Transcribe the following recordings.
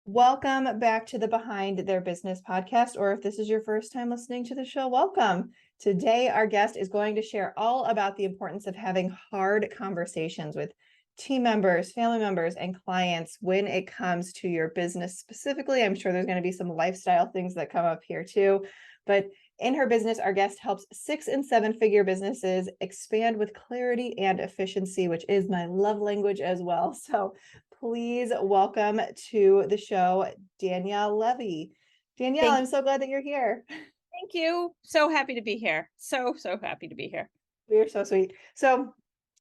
Welcome back to the Behind Their Business podcast, or if this is your first time listening to the show, welcome. Today, our guest is going to share all about the importance of having hard conversations with team members, family members, and clients when it comes to your business specifically. I'm sure there's going to be some lifestyle things that come up here too, but in her business, our guest helps 6- and 7-figure businesses expand with clarity and efficiency, which is my love language as well. So please welcome to the show, Danielle Levy. Danielle, Thank I'm so glad that you're here. thank you. So happy to be here. So happy to be here. You're so sweet. So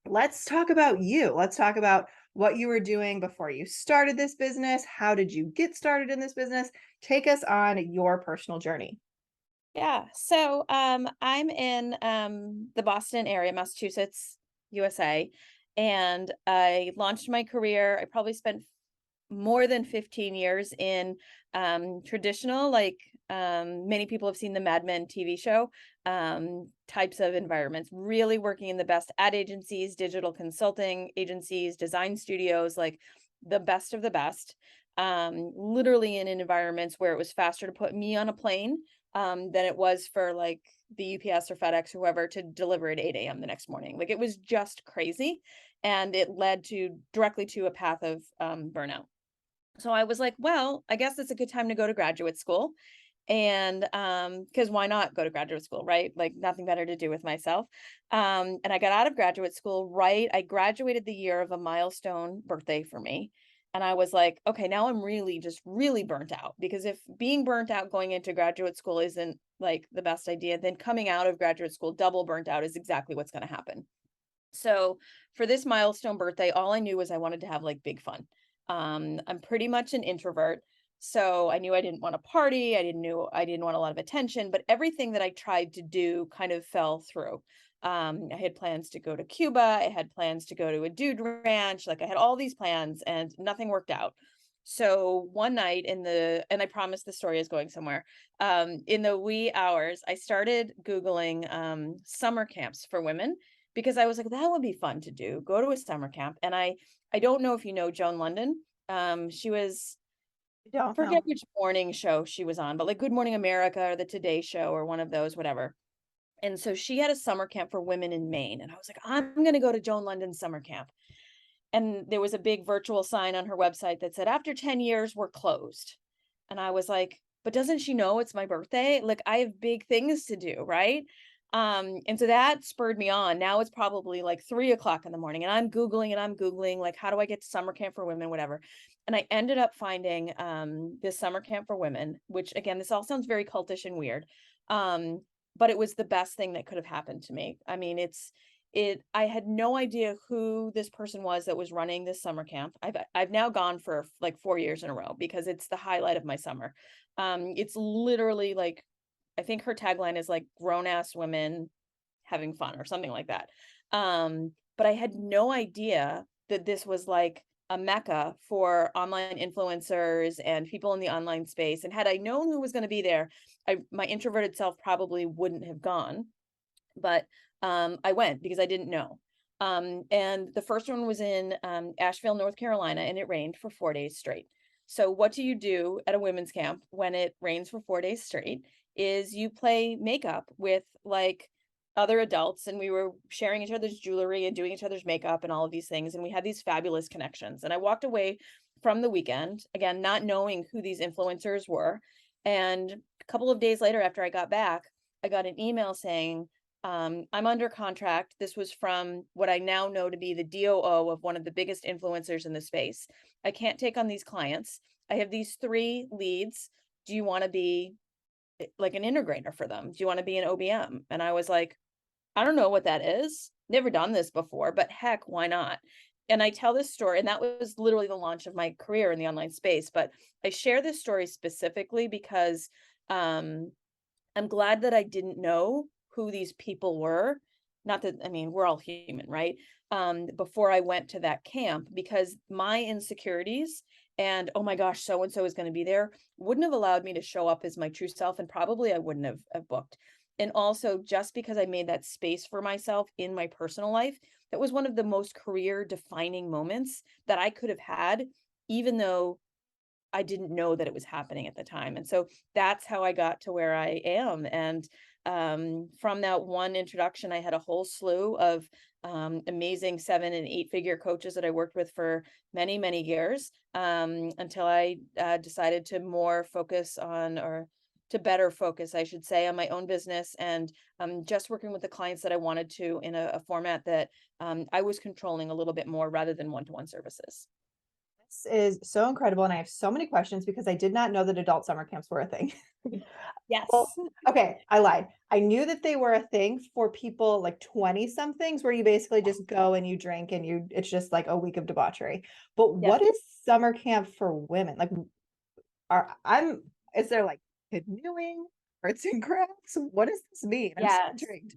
let's talk about you. Let's talk about what you were doing before you started this business. How did you get started in this business? Take us on your personal journey. Yeah. I'm in the Boston area, Massachusetts, USA, and I launched my career. I probably spent more than 15 years in traditional, like many people have seen the Mad Men TV show, types of environments, really working in the best ad agencies, digital consulting agencies, design studios, like the best of the best. Literally in environments where it was faster to put me on a plane than it was for like the UPS or FedEx or whoever to deliver at 8 a.m. the next morning. Like it was just crazy. And it led to directly to a path of burnout. So I was like, well, I guess it's a good time to go to graduate school. And because why not go to graduate school, right? Like nothing better to do with myself. And I got out of graduate school, right? I graduated the year of a milestone birthday for me. And I was like, okay, now I'm really just really burnt out, because if being burnt out going into graduate school isn't like the best idea, then coming out of graduate school double burnt out is exactly what's going to happen. So for this milestone birthday, all I knew was I wanted to have like big fun. I'm pretty much an introvert. So I knew I didn't want to party. I didn't want a lot of attention, but everything that I tried to do kind of fell through. I had plans to go to Cuba. I had plans to go to a dude ranch. Like I had all these plans and nothing worked out. So one night and I promise the story is going somewhere. In the wee hours, I started Googling summer camps for women, because I was like, that would be fun to do, go to a summer camp. And I don't know if you know Joan London. She was, I don't forget know. which morning show she was on, but like Good Morning America or the Today Show or one of those, whatever. And so she had a summer camp for women in Maine. And I was like, I'm going to go to Joan London's summer camp. And there was a big virtual sign on her website that said, after 10 years, we're closed. And I was like, but doesn't she know it's my birthday? Like I have big things to do, right? And so that spurred me on. Now it's probably like 3 o'clock in the morning and I'm Googling like, how do I get to summer camp for women, whatever. And I ended up finding this summer camp for women, which again, this all sounds very cultish and weird. Um, but it was the best thing that could have happened to me. I mean, I had no idea who this person was that was running this summer camp. I've now gone for like 4 years in a row because it's the highlight of my summer. It's literally like, I think her tagline is like grown ass women having fun or something like that. But I had no idea that this was like a mecca for online influencers and people in the online space. And had I known who was going to be there, my introverted self probably wouldn't have gone. But I went because I didn't know. And the first one was in Asheville, North Carolina, and it rained for 4 days straight. So, what do you do at a women's camp when it rains for 4 days straight? Is you play makeup with like other adults, and we were sharing each other's jewelry and doing each other's makeup and all of these things. And we had these fabulous connections. And I walked away from the weekend, again, not knowing who these influencers were. And a couple of days later, after I got back, I got an email saying, I'm under contract. This was from what I now know to be the DOO of one of the biggest influencers in the space. I can't take on these clients. I have these 3 leads. Do you want to be like an integrator for them? Do you want to be an OBM? And I was like, I don't know what that is. Never done this before, but heck, why not? And I tell this story, and that was literally the launch of my career in the online space. But I share this story specifically because I'm glad that I didn't know who these people were. Not that, I mean, we're all human, right? Before I went to that camp, because my insecurities and, oh my gosh, so and so is going to be there, wouldn't have allowed me to show up as my true self. And probably I wouldn't have booked. And also, just because I made that space for myself in my personal life, that was one of the most career defining moments that I could have had, even though I didn't know that it was happening at the time. And so that's how I got to where I am. And from that one introduction, I had a whole slew of amazing 7 and 8 figure coaches that I worked with for many, many years, until I decided to more focus on, or to better focus, I should say, on my own business, and just working with the clients that I wanted to in a format that I was controlling a little bit more rather than one-to-one services. This is so incredible. And I have so many questions because I did not know that adult summer camps were a thing. Well, Yes. okay, I lied. I knew that they were a thing for people like 20 somethings where you basically just go and you drink and it's just like a week of debauchery. But Yes. what is summer camp for women? Like, is there like canoeing, arts and crafts? What does this mean? I'm so Yes. intrigued.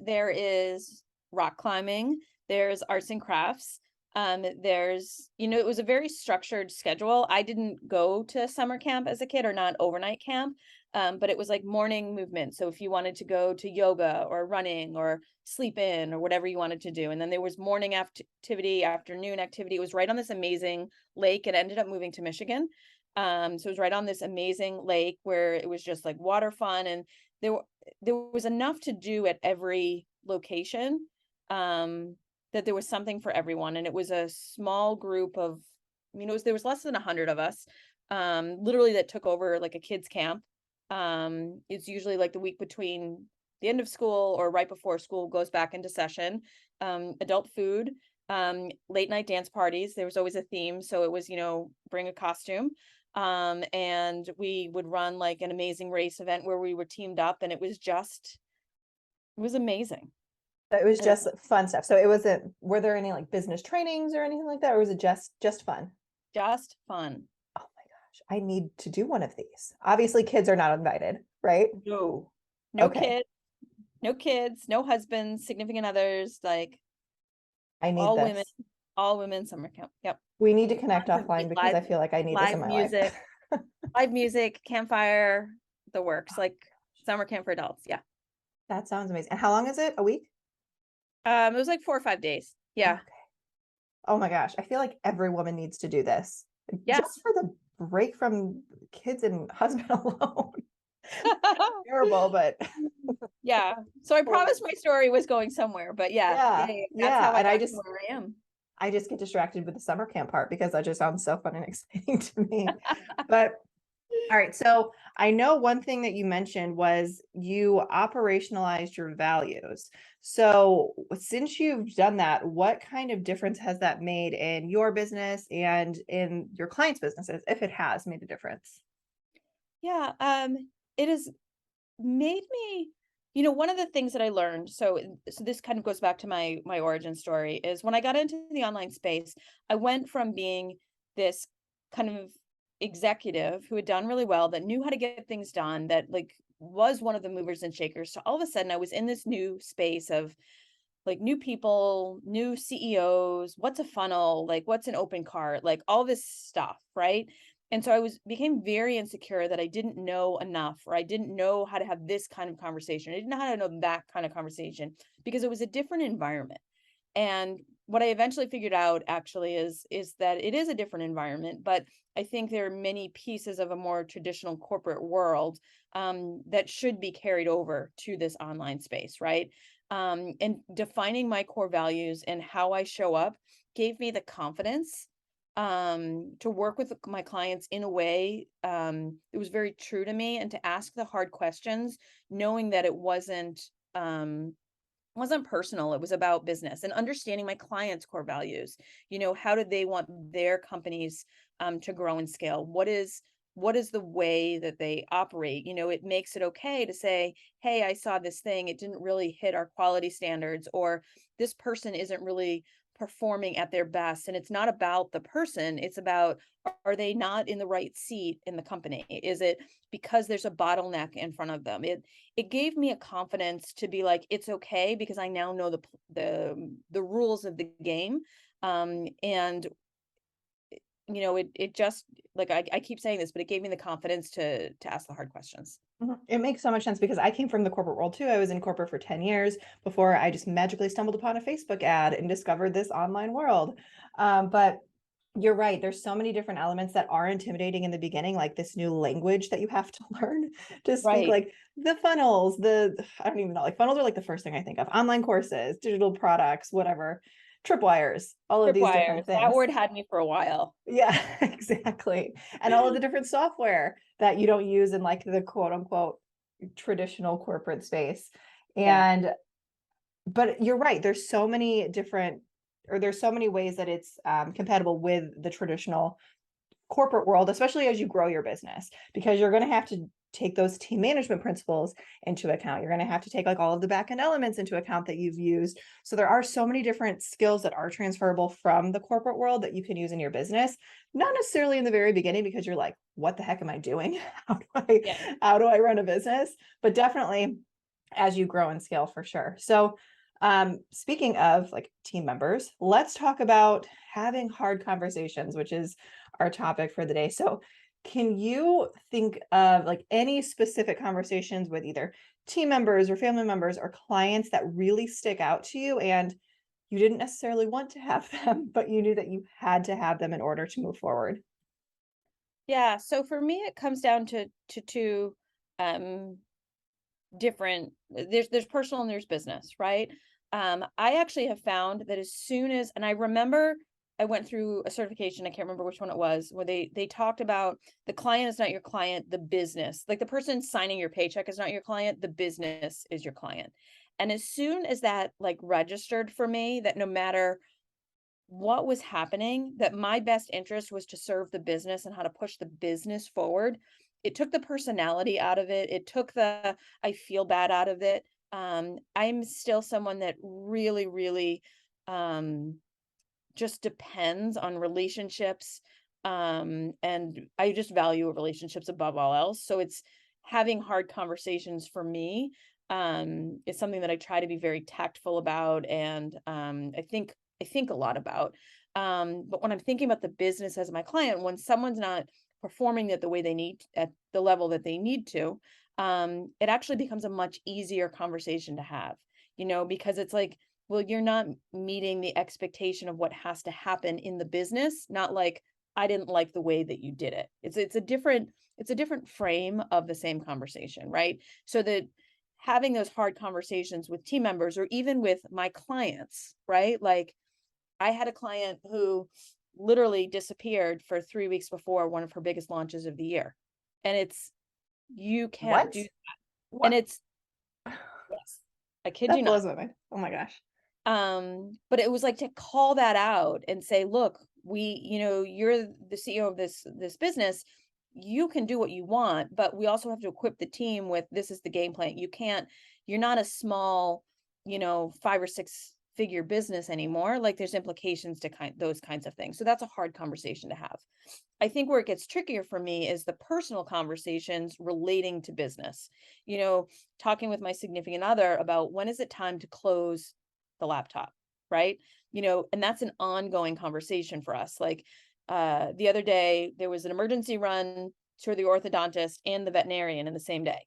There is rock climbing, there's arts and crafts. There's, it was a very structured schedule. I didn't go to summer camp as a kid, or not overnight camp. But it was like morning movement. So if you wanted to go to yoga or running or sleep in or whatever you wanted to do. And then there was morning activity, afternoon activity. It was right on this amazing lake. It ended up moving to Michigan. So it was right on this amazing lake where it was just like water fun. And there, there was enough to do at every location, that there was something for everyone. And it was a small group of, there was less than 100 of us, literally, that took over like a kids camp. It's usually like the week between the end of school or right before school goes back into session. Adult food, late night dance parties. There was always a theme. So it was, bring a costume. And we would run like an amazing race event where we were teamed up, and it was amazing. It was I love just fun stuff. So it wasn't, were there any like business trainings or anything like that? Or was it just fun? Just fun. Oh my gosh, I need to do one of these. Obviously, kids are not invited, right? No, no Okay. kids, no kids, no husbands, significant others, like I need all women, this. all women summer camp. Yep. We need to connect Lots of offline because live, I feel like I need this in live my life. music, live music, campfire, the works, like summer camp for adults. Yeah. That sounds amazing. And how long is it? A week? It was like 4 or 5 days. Yeah. Okay. Oh my gosh. I feel like every woman needs to do this. Yes. Just for the break from kids and husband alone. Terrible, but Yeah. So I promised my story was going somewhere, but yeah, that's how yeah. I And got to where I am. I just get distracted with the summer camp part because that just sounds so fun and exciting to me. But all right, so I know one thing that you mentioned was you operationalized your values. So since you've done that, what kind of difference has that made in your business and in your clients' businesses, if it has made a difference? Yeah. It has made me, one of the things that I learned, so this kind of goes back to my origin story, is when I got into the online space, I went from being this kind of executive who had done really well, that knew how to get things done, that like was one of the movers and shakers, to all of a sudden I was in this new space of like new people, new CEOs, what's a funnel, like what's an open cart, like all this stuff, right? And so became very insecure that I didn't know enough, or I didn't know how to have this kind of conversation. I didn't know how to know that kind of conversation because it was a different environment. And what I eventually figured out actually is that it is a different environment, but I think there are many pieces of a more traditional corporate world, that should be carried over to this online space, right? And defining my core values and how I show up gave me the confidence, to work with my clients in a way, it was very true to me, and to ask the hard questions, knowing that it wasn't personal. It was about business and understanding my clients' core values. How do they want their companies to grow and scale? What is the way that they operate? It makes it okay to say, hey, I saw this thing, it didn't really hit our quality standards, or this person isn't really performing at their best. And it's not about the person, it's about, are they not in the right seat in the company? Is it because there's a bottleneck in front of them? It gave me a confidence to be like, it's okay, because I now know the rules of the game. And it just, like, I keep saying this, but it gave me the confidence to ask the hard questions. It makes so much sense because I came from the corporate world too. I was in corporate for 10 years before I just magically stumbled upon a Facebook ad and discovered this online world. But You're right. There's so many different elements that are intimidating in the beginning, like this new language that you have to learn to speak, Right. like the funnels, I don't even know, like funnels are like the first thing I think of. Online courses, digital products, whatever, tripwires, all of these different Tripwires. That things. word had me for a while. Yeah, exactly. And all of the different software that you don't use in like the quote unquote traditional corporate space. Yeah. And but you're right, there's so many different, or there's so many ways that it's compatible with the traditional corporate world, especially as you grow your business, because you're going to have to take those team management principles into account. You're going to have to take like all of the back end elements into account that you've used. So there are so many different skills that are transferable from the corporate world that you can use in your business, not necessarily in the very beginning because you're like, what the heck am I doing? Yeah. How do I run a business? But definitely as you grow and scale for sure. So speaking of like team members, let's talk about having hard conversations, which is our topic for the day. So can you think of like any specific conversations with either team members or family members or clients that really stick out to you and you didn't necessarily want to have them, but you knew that you had to have them in order to move forward? Yeah. So for me, it comes down to two um different there's personal and there's business, right? I actually have found that as soon as and I remember I went through a certification, I can't remember which one it was, where they talked about the client is not your client, the business. Like the person signing your paycheck is not your client, the business is your client. And as soon as that like registered for me that no matter what was happening, that my best interest was to serve the business and how to push the business forward. It took the personality out of it. It took the I feel bad out of it. I'm still someone that really, really um, just depends on relationships. And I just value relationships above all else. So it's having hard conversations for me is something that I try to be very tactful about. And I think a lot about. But when I'm thinking about the business as my client, when someone's not performing at the way they need at the level that they need to, it actually becomes a much easier conversation to have, because it's like, well, you're not meeting the expectation of what has to happen in the business, not like I didn't like the way that you did it. It's a different frame of the same conversation, right? So that having those hard conversations with team members or even with my clients, right? Like I had a client who literally disappeared for 3 weeks before one of her biggest launches of the year. And it's you can't What? do and What? it's yes, I kid you That not. blows my mind. Oh my gosh. But it was like to call that out and say, look, you're the CEO of this business. You can do what you want, but we also have to equip the team with this is the game plan. You're not a small, 5 or 6 figure business anymore. Like there's implications to those kinds of things. So that's a hard conversation to have. I think where it gets trickier for me is the personal conversations relating to business. You know, talking with my significant other about when is it time to close the laptop, right? And that's an ongoing conversation for us. Like the other day, there was an emergency run to the orthodontist and the veterinarian in the same day.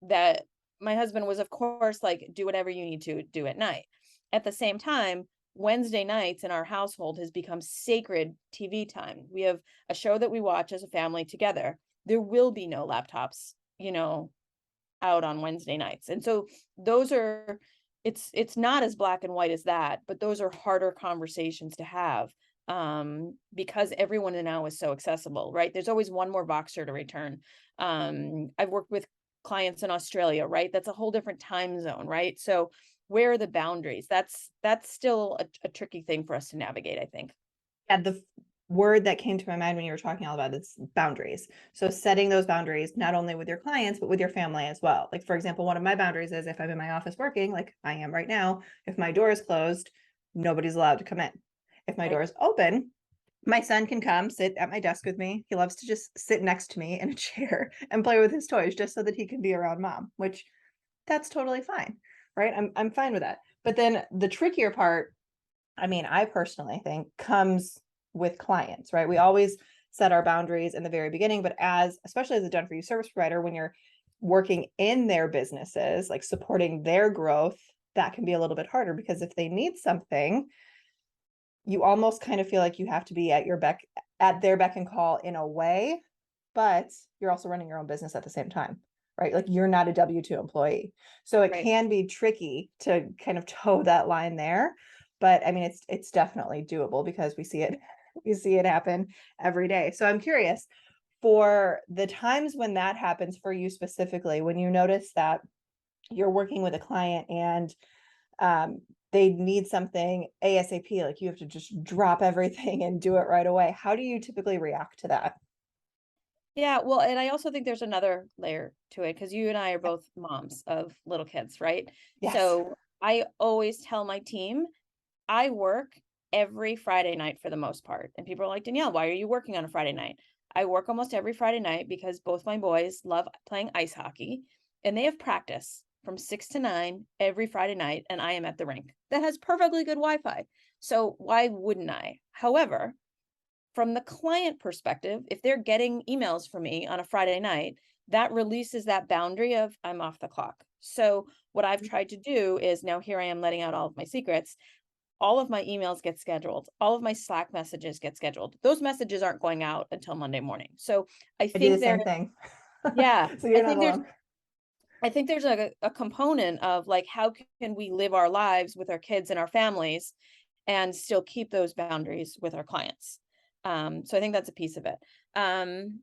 That my husband was, of course, like, do whatever you need to do at night. At the same time, Wednesday nights in our household has become sacred TV time. We have a show that we watch as a family together. There will be no laptops, out on Wednesday nights. And so those are it's not as black and white as that, but those are harder conversations to have because everyone now is so accessible, right? There's always one more boxer to return. I've worked with clients in Australia, right? That's a whole different time zone, right? So where are the boundaries? That's still a tricky thing for us to navigate, I think. Yeah, the word that came to my mind when you were talking all about this boundaries. So setting those boundaries not only with your clients, but with your family as well. Like, for example, one of my boundaries is if I'm in my office working, like I am right now, if my door is closed, nobody's allowed to come in. If my door Right. is open, my son can come sit at my desk with me. He loves to just sit next to me in a chair and play with his toys just so that he can be around mom, which that's totally fine, right? I'm fine with that. But then the trickier part, I mean, I personally think comes with clients, right? We always set our boundaries in the very beginning, but especially as a done for you service provider, when you're working in their businesses, like supporting their growth, that can be a little bit harder because if they need something, you almost kind of feel like you have to be at their beck and call in a way, but you're also running your own business at the same time, right? Like you're not a W-2 employee. So it Right. can be tricky to kind of toe that line there. But I mean, it's definitely doable because we see it happen every day. So I'm curious, for the times when that happens for you specifically, when you notice that you're working with a client and um, they need something ASAP, like you have to just drop everything and do it right away. How do you typically react to that? Yeah, well, and I also think there's another layer to it because you and I are both moms of little kids, right? Yes. So I always tell my team I work every Friday night for the most part. And people are like, Danielle, why are you working on a Friday night? I work almost every Friday night because both my boys love playing ice hockey and they have practice from 6 to 9 every Friday night. And I am at the rink that has perfectly good Wi Fi. So why wouldn't I? However, from the client perspective, if they're getting emails from me on a Friday night, that releases that boundary of I'm off the clock. So what I've tried to do is now here I am letting out all of my secrets. All of my emails get scheduled. All of my Slack messages get scheduled. Those messages aren't going out until Monday morning. So I I do the think same thing. yeah, So I you're not think there's alone. I think there's a component of like how can we live our lives with our kids and our families and still keep those boundaries with our clients. So I think that's a piece of it. Um,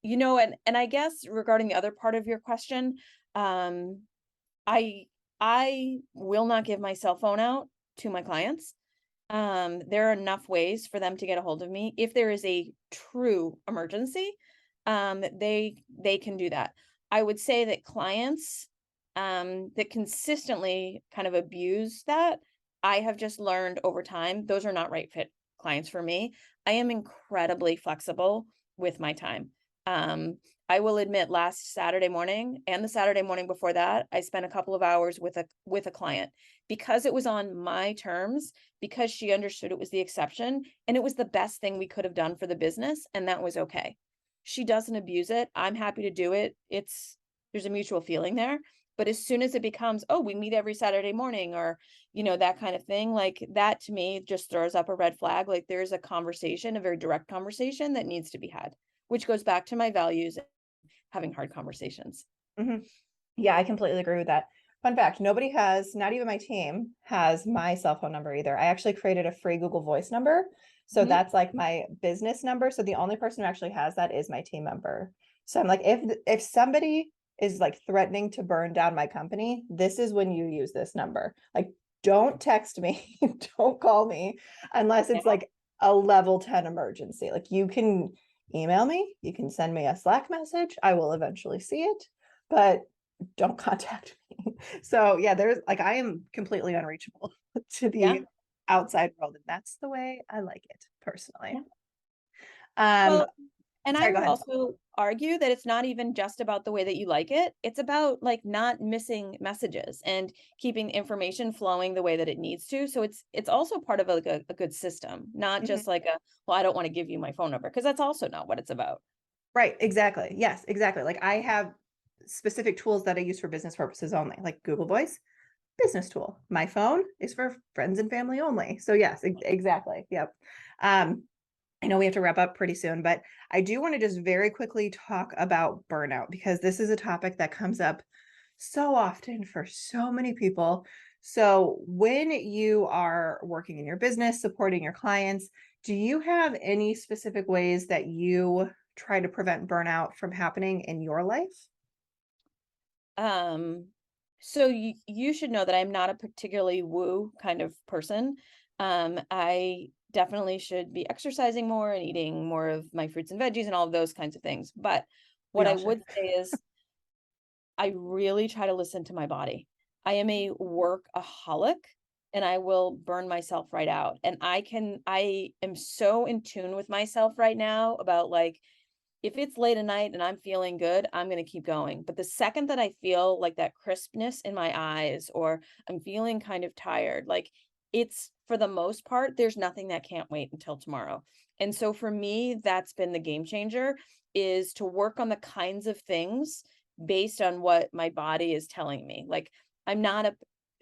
and I guess regarding the other part of your question, um, I I will not give my cell phone out to my clients. There are enough ways for them to get a hold of me. If there is a true emergency, they can do that. I would say that clients that consistently kind of abuse that, I have just learned over time, those are not right fit clients for me. I am incredibly flexible with my time. Um, I will admit last Saturday morning and the Saturday morning before that, I spent a couple of hours with a client because it was on my terms, because she understood it was the exception and it was the best thing we could have done for the business and that was okay. She doesn't abuse it. I'm happy to do it. There's a mutual feeling there. But as soon as it becomes, oh, we meet every Saturday morning or, that kind of thing, like that to me just throws up a red flag. Like there's a conversation, a very direct conversation that needs to be had, which goes back to my values, having hard conversations. Mhm. Yeah, I completely agree with that. Fun fact, not even my team has my cell phone number either. I actually created a free Google Voice number. So Mhm. that's like my business number. So the only person who actually has that is my team member. So I'm like, if somebody is like threatening to burn down my company, this is when you use this number. Like, don't text me, don't call me unless Yeah. it's like a level 10 emergency. Like you can email me, you can send me a Slack message. I will eventually see it, but don't contact me. So yeah, there's like I am completely unreachable to Yeah. the outside world, and that's the way I like it personally. Yeah. Um, Well, and I sorry, go would ahead. also argue that it's not even just about the way that you like it. It's about like not missing messages and keeping information flowing the way that it needs to. So it's also part of a good system, not Mhm. just like well, I don't want to give you my phone number because that's also not what it's about. Right, exactly. Yes, exactly. Like I have specific tools that I use for business purposes only, like Google Voice, business tool. My phone is for friends and family only. So yes, exactly. Yep. Um, I know we have to wrap up pretty soon, but I do want to just very quickly talk about burnout because this is a topic that comes up so often for so many people. So, when you are working in your business, supporting your clients, do you have any specific ways that you try to prevent burnout from happening in your life? Um, so you should know that I'm not a particularly woo kind of person. I definitely should be exercising more and eating more of my fruits and veggies and all of those kinds of things. But We what I all should. would say is I really try to listen to my body. I am a workaholic and I will burn myself right out. And I am so in tune with myself right now about like if it's late at night and I'm feeling good, I'm going to keep going. But the second that I feel like that crispness in my eyes or I'm feeling kind of tired, like it's for the most part, there's nothing that can't wait until tomorrow. And so for me, that's been the game changer is to work on the kinds of things based on what my body is telling me. Like I'm not a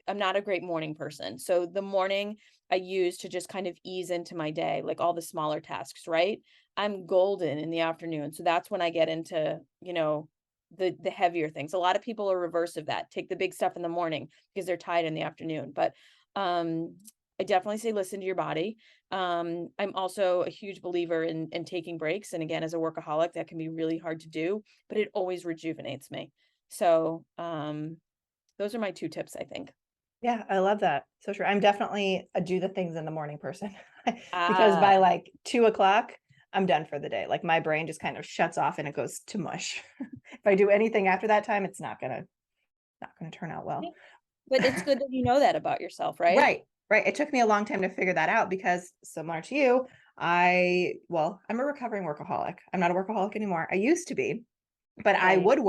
I'm not a great morning person. So the morning I use to just kind of ease into my day, like all the smaller tasks, right? I'm golden in the afternoon. So that's when I get into, the heavier things. A lot of people are reverse of that. Take the big stuff in the morning because they're tired in the afternoon. But I definitely say listen to your body. I'm also a huge believer in taking breaks. And again, as a workaholic, that can be really hard to do, but it always rejuvenates me. So those are my 2 tips, I think. Yeah, I love that. So true. I'm definitely a do the things in the morning person because Ah, by like 2 o'clock, I'm done for the day. Like my brain just kind of shuts off and it goes to mush. If I do anything after that time, it's not gonna turn out well. yeah, but it's good that you know that about yourself, right? Right, right. It took me a long time to figure that out because similar to you, I'm a recovering workaholic. I'm not a workaholic anymore. I used to be, but Okay. I would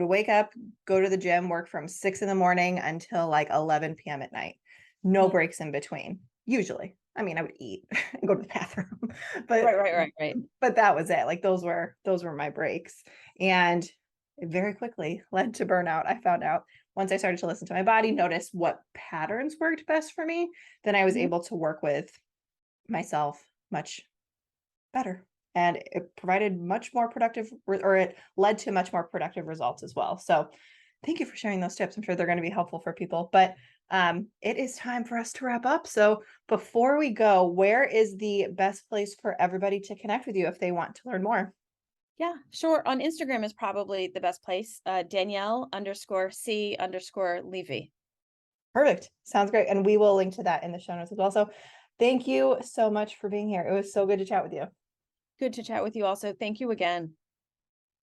wake up, go to the gym, work from 6 in the morning until like 11 p.m. at night. No Mhm. breaks in between, usually. I mean, I would eat and go to the bathroom, but Right, right, right, right. that was it. Like those were my breaks. And it very quickly led to burnout. I found out once I started to listen to my body, notice what patterns worked best for me, then I was Mhm. able to work with myself much better. And it provided much more or it led to much more productive results as well. So thank you for sharing those tips. I'm sure they're going to be helpful for people. But it is time for us to wrap up. So before we go, where is the best place for everybody to connect with you if they want to learn more? Yeah, sure. On Instagram is probably the best place. Danielle_C_Levy. Perfect. Sounds great. And we will link to that in the show notes as well. So thank you so much for being here. It was so good to chat with you. Good to chat with you also. Thank you again.